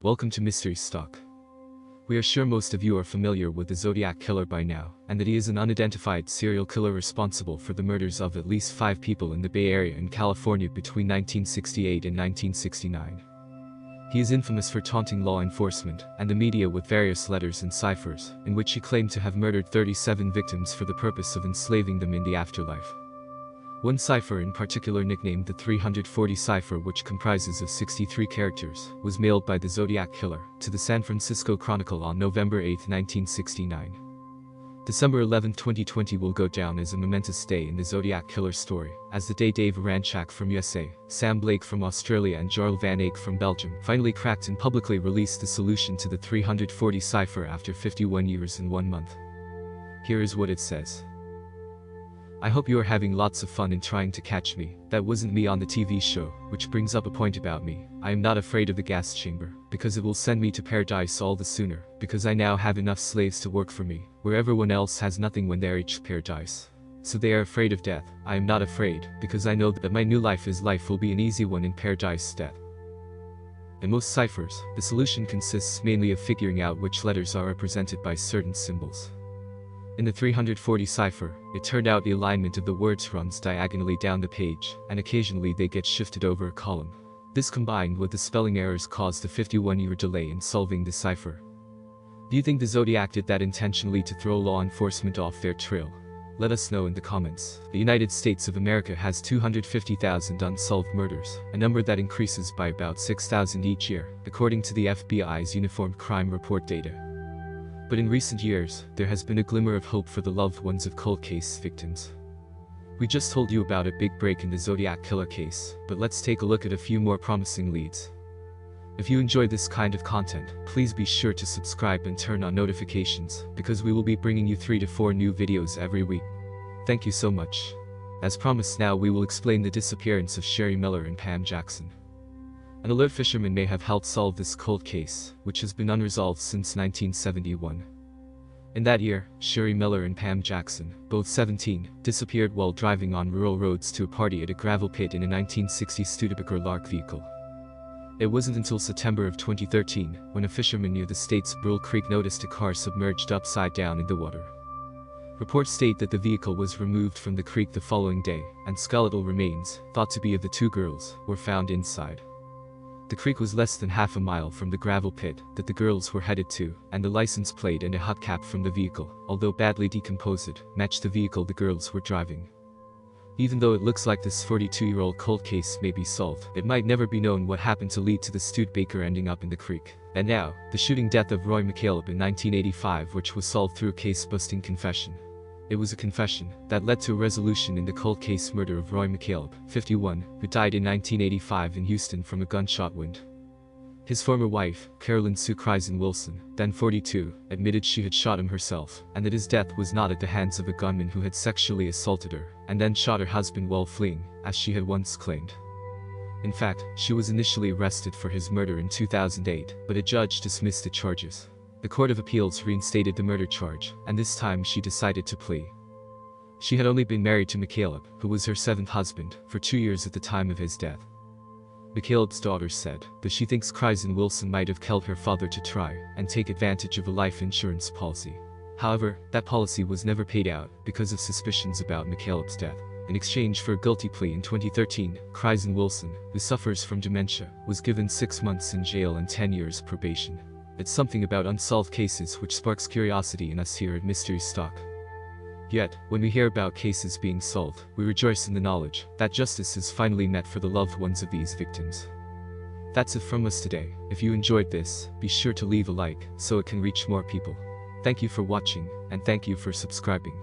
Welcome to MysteryStock. We are sure most of you are familiar with the Zodiac Killer by now, and that he is an unidentified serial killer responsible for the murders of at least 5 people in the Bay Area in California between 1968 and 1969. He is infamous for taunting law enforcement and the media with various letters and ciphers, in which he claimed to have murdered 37 victims for the purpose of enslaving them in the afterlife. One cipher in particular, nicknamed the 340 cipher, which comprises of 63 characters, was mailed by the Zodiac Killer to the San Francisco Chronicle on November 8, 1969. December 11, 2020 will go down as a momentous day in the Zodiac Killer story, as the day Dave Aranchak from USA, Sam Blake from Australia and Jarl Van Eyck from Belgium finally cracked and publicly released the solution to the 340 cipher after 51 years and 1 month. Here is what it says. I hope you are having lots of fun in trying to catch me. That wasn't me on the TV show, which brings up a point about me. I am not afraid of the gas chamber, because it will send me to paradise all the sooner, because I now have enough slaves to work for me, where everyone else has nothing when they reach paradise. So they are afraid of death. I am not afraid, because I know that my new life will be an easy one in paradise death. In most ciphers, the solution consists mainly of figuring out which letters are represented by certain symbols. In the 340 cipher, it turned out the alignment of the words runs diagonally down the page, and occasionally they get shifted over a column. This combined with the spelling errors caused a 51-year delay in solving the cipher. Do you think the Zodiac did that intentionally to throw law enforcement off their trail? Let us know in the comments. The United States of America has 250,000 unsolved murders, a number that increases by about 6,000 each year, according to the FBI's Uniform Crime Report data. But in recent years, there has been a glimmer of hope for the loved ones of cold case victims. We just told you about a big break in the Zodiac Killer case, but let's take a look at a few more promising leads. If you enjoy this kind of content, please be sure to subscribe and turn on notifications, because we will be bringing you 3 to 4 new videos every week. Thank you so much. As promised, now we will explain the disappearance of Sherry Miller and Pam Jackson. An alert fisherman may have helped solve this cold case, which has been unresolved since 1971. In that year, Sherry Miller and Pam Jackson, both 17, disappeared while driving on rural roads to a party at a gravel pit in a 1960 Studebaker Lark vehicle. It wasn't until September of 2013, when a fisherman near the state's Brule Creek noticed a car submerged upside down in the water. Reports state that the vehicle was removed from the creek the following day, and skeletal remains, thought to be of the 2 girls, were found inside. The creek was less than half a mile from the gravel pit that the girls were headed to, and the license plate and a hubcap from the vehicle, although badly decomposed, matched the vehicle the girls were driving. Even though it looks like this 42-year-old cold case may be solved, it might never be known what happened to lead to the Studebaker ending up in the creek. And now, the shooting death of Roy Mccaleb in 1985, which was solved through a case-busting confession. It was a confession that led to a resolution in the cold case murder of Roy Mccaleb, 51, who died in 1985 in Houston from a gunshot wound. His former wife, Carolyn Sue Kryzen Wilson, then 42, admitted she had shot him herself, and that his death was not at the hands of a gunman who had sexually assaulted her, and then shot her husband while fleeing, as she had once claimed. In fact, she was initially arrested for his murder in 2008, but a judge dismissed the charges. The Court of Appeals reinstated the murder charge, and this time she decided to plea. She had only been married to Mccaleb, who was her 7th husband, for 2 years at the time of his death. Mccaleb's daughter said that she thinks Kryzen Wilson might have killed her father to try and take advantage of a life insurance policy. However, that policy was never paid out because of suspicions about Mccaleb's death. In exchange for a guilty plea in 2013, Kryzen Wilson, who suffers from dementia, was given 6 months in jail and 10 years probation. It's something about unsolved cases which sparks curiosity in us here at MysteryStock. Yet, when we hear about cases being solved, we rejoice in the knowledge that justice is finally met for the loved ones of these victims. That's it from us today. If you enjoyed this, be sure to leave a like so it can reach more people. Thank you for watching, and thank you for subscribing.